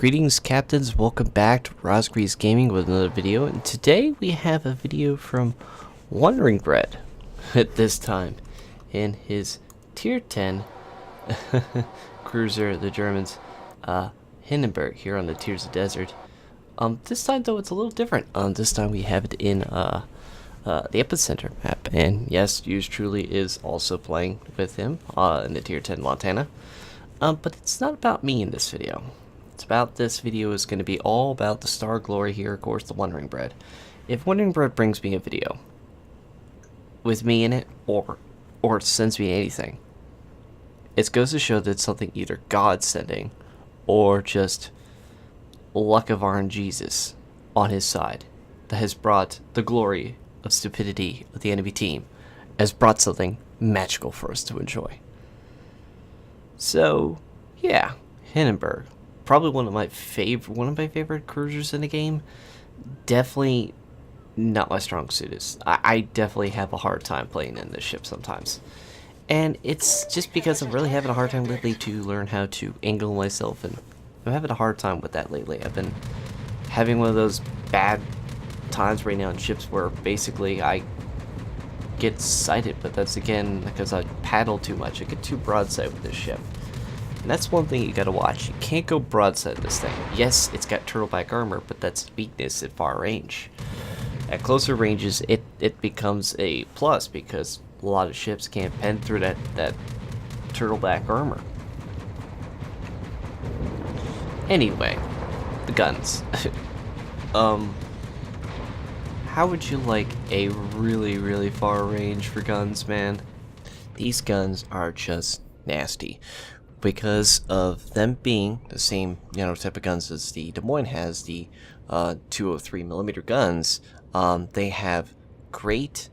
Greetings captains, welcome back to Rosgreaves Gaming with another video, and today we have a video from WanderingBread at this time in his tier 10 cruiser, the Germans, Hindenburg, here on the Tears of Desert. This time though it's a little different. This time we have it in the Epicenter map, and yes, yours truly is also playing with him in the tier 10 Montana. But it's not about me in this video. It's about this video is going to be all about the star glory here, of course, the WanderingBread. If WanderingBread brings me a video with me in it, or sends me anything, it goes to show that it's something either God sending or just luck of RNGesus on his side that has brought the glory of stupidity of the enemy team, has brought something magical for us to enjoy. So, yeah, Hindenburg. Probably one of my favorite cruisers in the game. Definitely not my strong suit. I definitely have a hard time playing in this ship sometimes. And it's just because I'm really having a hard time lately to learn how to angle myself, and I'm having a hard time with that lately. I've been having one of those bad times right now in ships where basically I get sighted, but that's again because I paddle too much. I get too broadside with this ship. And that's one thing you gotta watch. You can't go broadside this thing. Yes, it's got turtleback armor, but that's weakness at far range. At closer ranges, it becomes a plus because a lot of ships can't pen through that turtleback armor. Anyway, the guns. How would you like a really far range for guns, man? These guns are just nasty. Because of them being the same, type of guns as the Des Moines has, the 203mm guns, they have great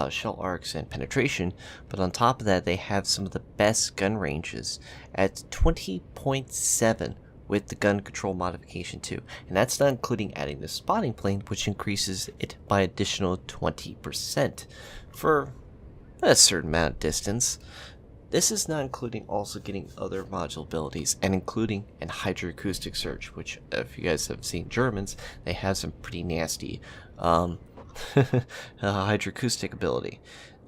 shell arcs and penetration, but on top of that, they have some of the best gun ranges at 20.7 with the gun control modification too. And that's not including adding the spotting plane, which increases it by additional 20% for a certain amount of distance. This is not including also getting other module abilities and including an hydroacoustic surge, which if you guys have seen Germans, they have some pretty nasty hydroacoustic ability.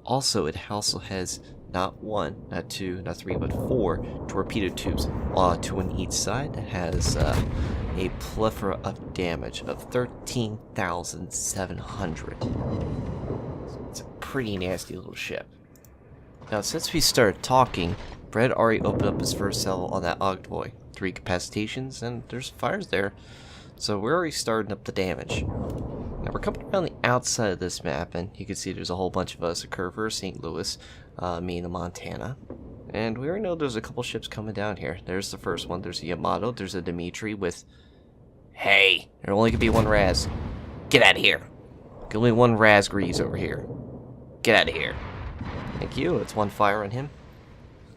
Also, it also has not one, not two, not three, but 4 torpedo tubes, 2 on each side. It has a plethora of damage of 13,700. It's a pretty nasty little ship. Now, since we started talking, Brad already opened up his first cell on that Ogboy. 3 capacitations, and there's fires there. So we're already starting up the damage. Now, we're coming around the outside of this map, and you can see there's a whole bunch of us. A Curver, St. Louis, me and the Montana. And we already know there's a couple ships coming down here. There's the first one. There's a Yamato. There's a Dimitri with... Hey! There only can be one Raz. Get out of here! There's only one Razgreaves over here. Get out of here. Thank you. It's one fire on him.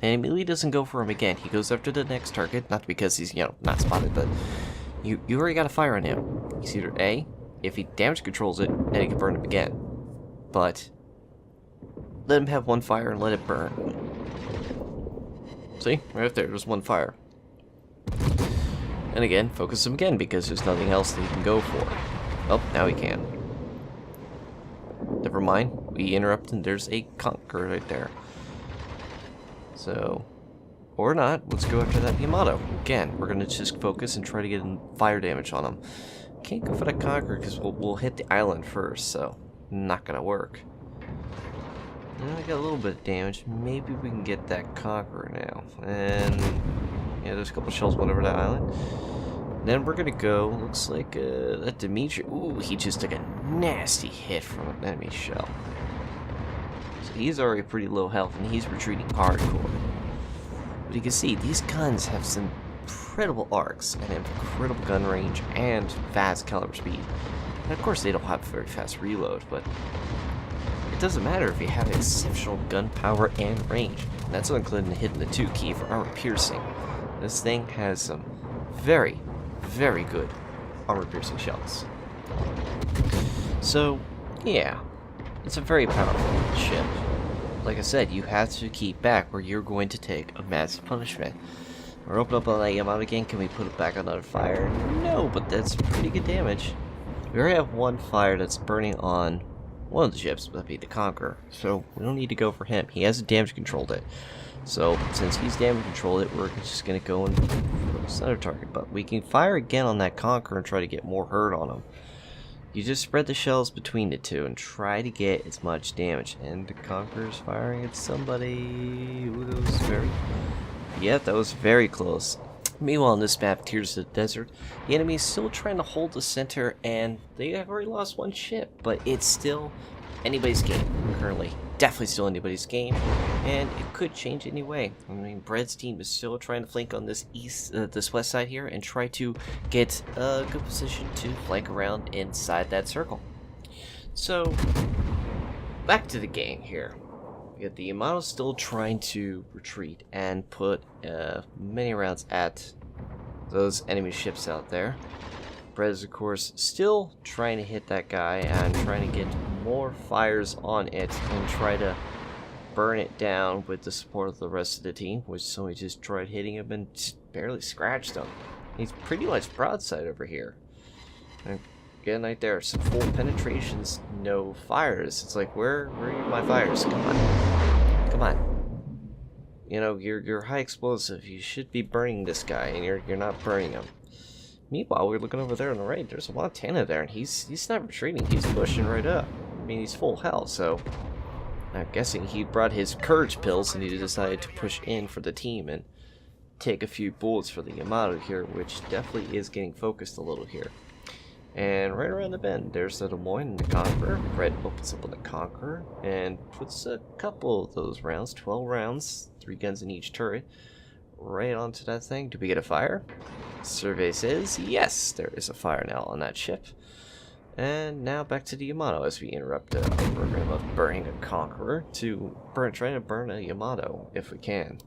And immediately doesn't go for him again. He goes after the next target. Not because he's, not spotted, but you already got a fire on him. He's either A, if he damage controls it, then he can burn him again. But let him have one fire and let it burn. See? Right up there. There's one fire. And again, focus him again because there's nothing else that he can go for. Oh, now he can. Never mind, we interrupt and there's a Conqueror right there. So, or not, let's go after that Yamato. Again, we're going to just focus and try to get fire damage on him. Can't go for that Conqueror because we'll hit the island first, so not going to work. And I got a little bit of damage. Maybe we can get that Conqueror now. And, yeah, there's a couple shells went over that island. Then we're gonna go, looks like that Dimitri, ooh, he just took a nasty hit from an enemy shell. So he's already pretty low health and he's retreating hardcore. But you can see, these guns have some incredible arcs and incredible gun range and fast caliber speed. And of course they don't have very fast reload, but it doesn't matter if you have exceptional gun power and range. And that's not including hitting the 2 key for armor piercing. This thing has some very good armor piercing shells. So, yeah, it's a very powerful ship. Like I said, you have to keep back or you're going to take a massive punishment. We're open up on that Yamato again. Can we put it back on another fire? No, but that's pretty good damage. We already have one fire that's burning on one of the ships, that'd be the Conqueror. So we don't need to go for him. He hasn't damage controlled it. So since he's damage controlled it, we're just gonna go and focus on another target. But we can fire again on that Conqueror and try to get more hurt on him. You just spread the shells between the two and try to get as much damage. And the Conqueror's firing at somebody. Ooh, that was very... yeah, that was very close. Meanwhile, on this map, Tears of the Desert, the enemy is still trying to hold the center, and they have already lost one ship, but it's still anybody's game currently. Definitely still anybody's game, and it could change anyway. I mean, Bread's team is still trying to flank on this this west side here, and try to get a good position to flank around inside that circle. So, back to the game here. Yet the Yamato still trying to retreat and put many rounds at those enemy ships out there. Bread is, of course, still trying to hit that guy and trying to get more fires on it and try to burn it down with the support of the rest of the team, which somebody just tried hitting him and just barely scratched him. He's pretty much broadside over here. And again, right there, some full penetrations, no fires. It's like, where are my fires? Come on. Come on. You know, you're high explosive. You should be burning this guy, and you're not burning him. Meanwhile, we're looking over there on the right. There's a Montana there, and he's not retreating. He's pushing right up. I mean, he's full health, so I'm guessing he brought his courage pills, and he decided to push in for the team and take a few bullets for the Yamato here, which definitely is getting focused a little here. And right around the bend, there's the Des Moines and the Conqueror. Red opens up on the Conqueror and puts a couple of those rounds, 12 rounds, 3 guns in each turret, right onto that thing. Do we get a fire? Survey says yes, there is a fire now on that ship. And now back to the Yamato as we interrupt our program of burning a Conqueror to trying to burn a Yamato if we can.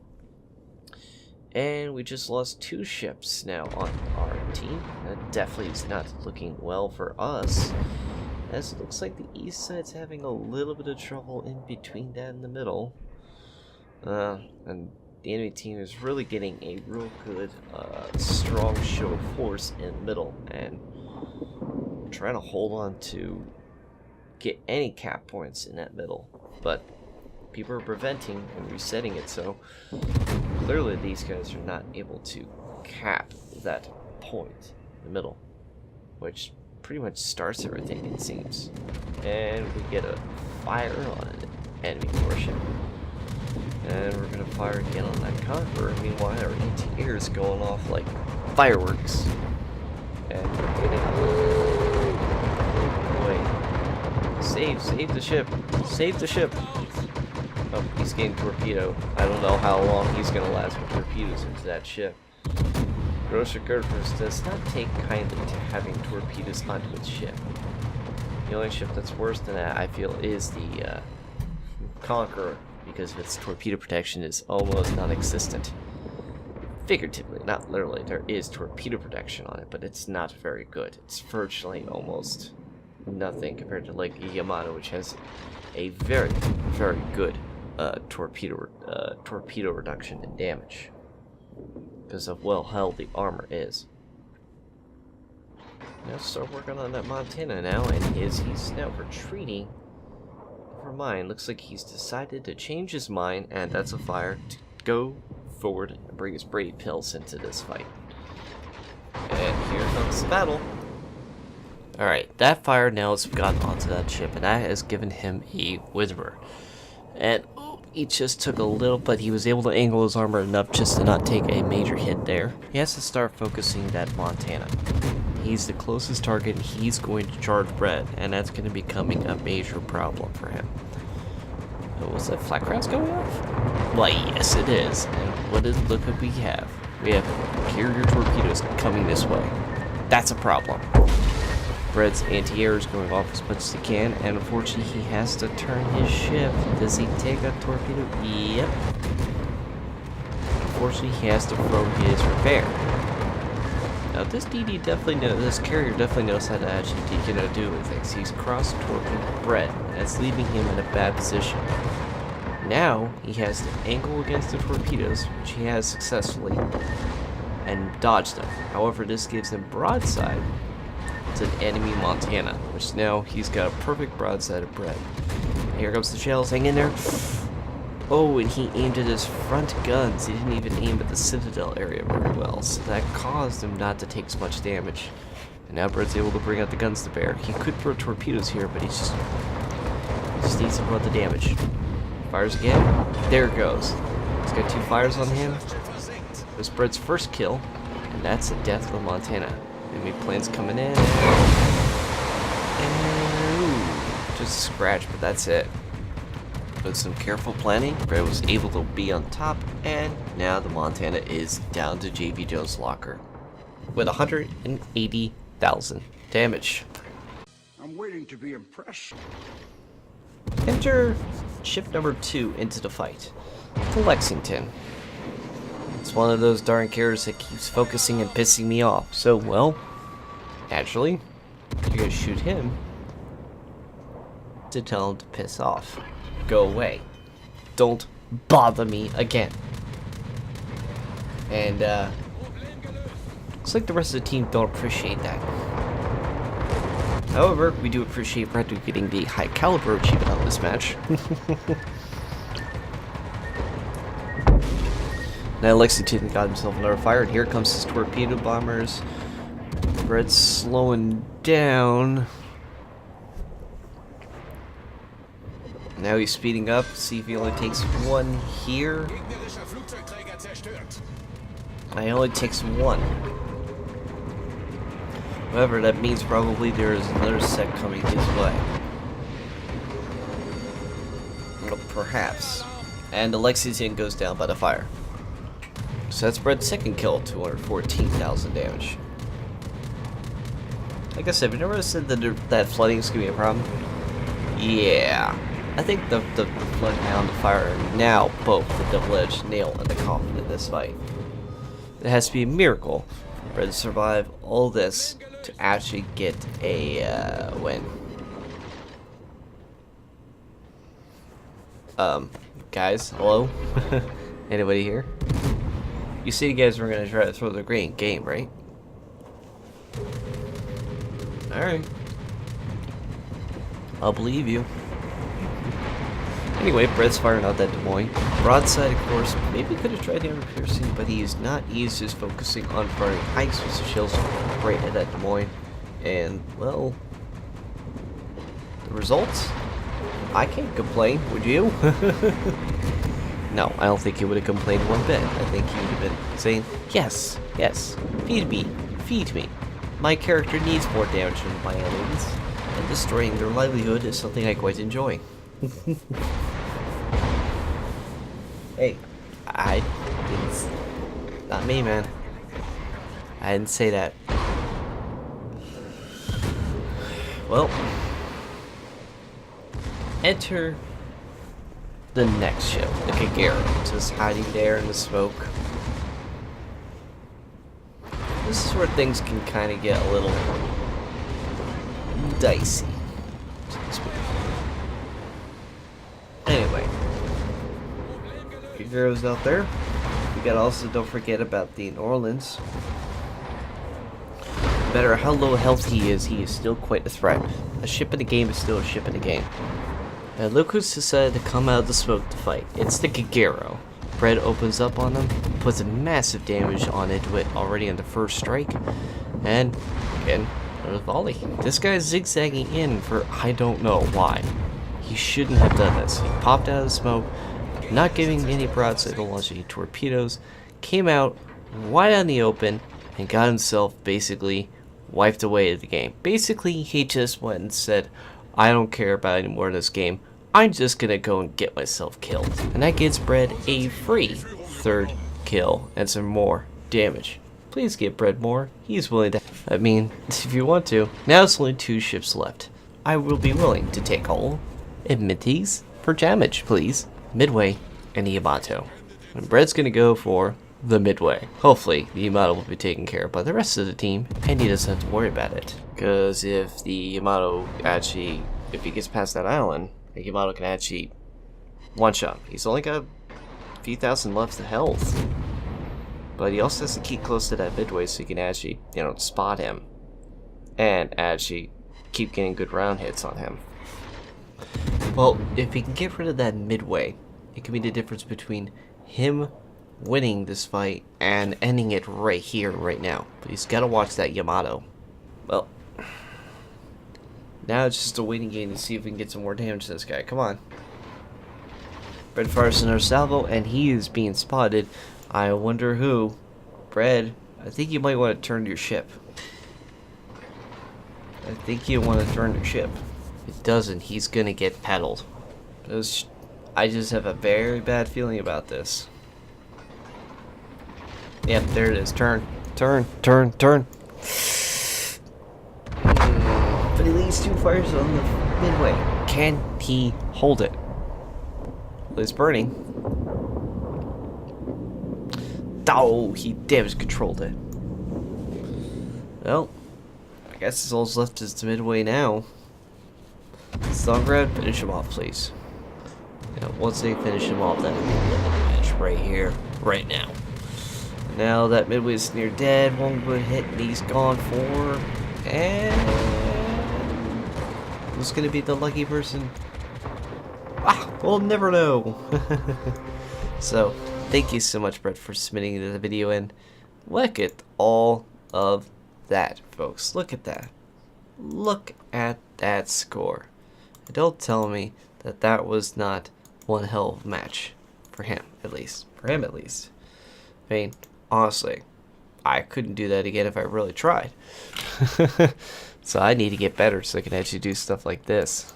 And we just lost 2 ships now on our team. That definitely is not looking well for us, as it looks like the east side's having a little bit of trouble in between that and the middle. And the enemy team is really getting a real good, strong show of force in the middle, and trying to hold on to get any cap points in that middle. But people are preventing and resetting it, so clearly these guys are not able to cap that point in the middle, which pretty much starts everything, it seems. And we get a fire on an enemy warship, and we're gonna fire again on that Conqueror. Meanwhile, our AT-AIR is going off like fireworks, and we're getting save the ship, save the ship. Oh, he's getting torpedoed. I don't know how long he's gonna last with torpedoes into that ship. Grosser Gerfers does not take kindly to having torpedoes onto its ship. The only ship that's worse than that, I feel, is the Conqueror, because of its torpedo protection is almost non-existent. Figuratively, not literally, there is torpedo protection on it, but it's not very good. It's virtually almost nothing compared to like Yamato, which has a very, very good torpedo reduction in damage because of well held the armor is. Now start working on that Montana now, and he's now retreating. Never mind, looks like he's decided to change his mind, and that's a fire to go forward and bring his brave pills into this fight. And here comes the battle. Alright, that fire now has gotten onto that ship, and that has given him a Whisperer. And he just took a little, but he was able to angle his armor enough just to not take a major hit there. He has to start focusing that Montana. He's the closest target, and he's going to charge Bread, and that's going to be becoming a major problem for him. Was that flak rounds going off? Why, yes it is. And look what we have. We have carrier torpedoes coming this way. That's a problem. Bread's anti-air is going off as much as he can, and unfortunately he has to turn his ship. Does he take a torpedo? Yep. Unfortunately he has to throw his repair. Now this DD definitely knows, this carrier definitely knows how to actually do with things. He's cross-torquing Bread, and that's leaving him in a bad position. Now he has to angle against the torpedoes, which he has successfully, and dodge them. However, this gives him broadside to an enemy Montana, which now he's got a perfect broadside of bread. Here comes the shells, hang in there. Oh, and he aimed at his front guns. He didn't even aim at the Citadel area very well, so that caused him not to take as much damage. And now Bread's able to bring out the guns to bear. He could throw torpedoes here, but he just needs to run the damage. Fires again. There it goes. He's got 2 fires on him. It was Bread's first kill, and that's the death of the Montana. Enemy planes coming in. And ooh, just a scratch, but that's it. With some careful planning, Bread was able to be on top, and now the Montana is down to J.B. Jones' locker with 180,000 damage. I'm waiting to be impressed. Enter ship number 2 into the fight, the Lexington. It's one of those darn carriers that keeps focusing and pissing me off. So, well, naturally, you're gonna shoot him to tell him to piss off. Go away. Don't bother me again. And, looks like the rest of the team don't appreciate that. However, we do appreciate Brett getting the high caliber achievement on this match. Now Lexington got himself another fire, and here comes his torpedo bombers. Brett's slowing down. Now he's speeding up, see if he only takes 1 here. And he only takes 1. However, that means probably there is another set coming his way. Well, perhaps. And the Lexington goes down by the fire. So that's Bread's second kill, 214,000 damage. Like I said, we never said that flooding is going to be a problem. Yeah. I think the flood and the fire are now both the double-edged nail in the coffin in this fight. It has to be a miracle for Bread to survive all this to actually get a win. Guys, hello? Anybody here? You said you guys were gonna try to throw the game, right? Alright. I'll believe you. Anyway, Brett's firing out that Des Moines. Broadside, of course, maybe could have tried hammer piercing, but he is not. He's just focusing on firing hikes with the shells right at that Des Moines. And, well, the results? I can't complain, would you? No, I don't think he would have complained one bit. I think he would have been saying, yes, yes, feed me. My character needs more damage from my enemies, and destroying their livelihood is something I quite enjoy. Hey, I didn't, not me, man. I didn't say that. Well, enter the next ship, the Kagero, just hiding there in the smoke. This is where things can kind of get a little dicey. Anyway, Kagero's out there. We got also, don't forget about the New Orleans. No matter how low health he is still quite a threat. A ship in the game is still a ship in the game. And look who's decided to come out of the smoke to fight. It's the Kagero. Bread opens up on him, puts a massive damage on it already on the first strike, and again, another volley. This guy's zigzagging in for I don't know why. He shouldn't have done this. He popped out of the smoke, not giving any broadside to launch any torpedoes, came out wide out in the open, and got himself basically wiped away at the game. Basically, he just went and said, I don't care about any more in this game. I'm just gonna go and get myself killed. And that gets Bread a free 3rd kill and some more damage. Please give Bread more. He's willing to. I mean, if you want to. Now it's only 2 ships left. I will be willing to take all enmities for damage, please. Midway and the Yamato. And Bread's gonna go for the Midway. Hopefully, the Yamato will be taken care of by the rest of the team, and he doesn't have to worry about it. Because if the Yamato actually, if he gets past that island, the Yamato can actually one shot. He's only got a few thousand left of health. But he also has to keep close to that midway so you can actually, you know, spot him. And actually keep getting good round hits on him. Well, if he can get rid of that midway, it can be the difference between him winning this fight and ending it right here, right now. But he's got to watch that Yamato. Well, now it's just a waiting game to see if we can get some more damage to this guy. Come on. Bread fires another salvo, and he is being spotted. I wonder who. Bread, I think you might want to turn your ship. I think you want to turn your ship. If it doesn't, he's going to get paddled. I just have a very bad feeling about this. Yep, there it is. Turn. Turn. Turn. Turn. But he leaves 2 fires on the midway. Can he hold it? Well, it's burning. Oh, he damage controlled it. Well, I guess all that's left is the midway now. Stongrad, finish him off, please. Yeah, once they finish him off, that'll be the match right here, right now. Now that midway's near dead, one good hit, and he's gone for. And who's gonna be the lucky person? Ah, we'll never know. So, thank you so much, Brett, for submitting the video, and look at all of that, folks. Look at that. Look at that score. Don't tell me that that was not one hell of a match for him, at least. For him, at least. I mean, honestly, I couldn't do that again if I really tried. So I need to get better so I can actually do stuff like this.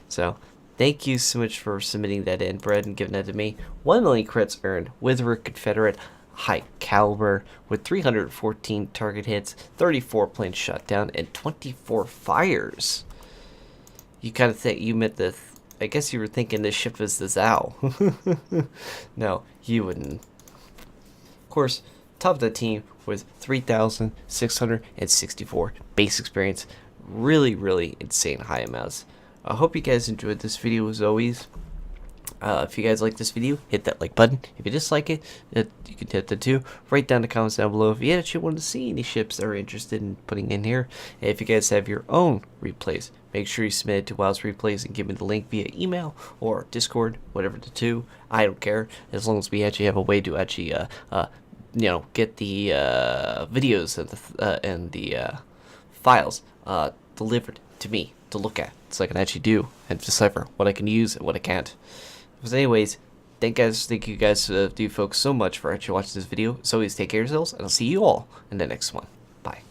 So, thank you so much for submitting that in, Brett, and giving that to me. 1 million crits earned with a Confederate high caliber with 314 target hits, 34 planes shot down, and 24 fires. You kind of think you meant the. I guess you were thinking this ship was the Zao. No, you wouldn't. Of course, top of the team with 3,664 base experience. Really, really insane high amounts. I hope you guys enjoyed this video as always. If you guys like this video, hit that like button. If you dislike it, you can hit that too. Write down the comments down below if you actually want to see any ships that are interested in putting in here. And if you guys have your own replays, make sure you submit it to Wow's Replays and give me the link via email or Discord, whatever the two. I don't care, as long as we actually have a way to actually, you know, get the videos and the files delivered to me to look at, so I can actually do and decipher what I can use and what I can't. But anyways, thank you guys, folks, so much for actually watching this video. As always, take care of yourselves, and I'll see you all in the next one. Bye.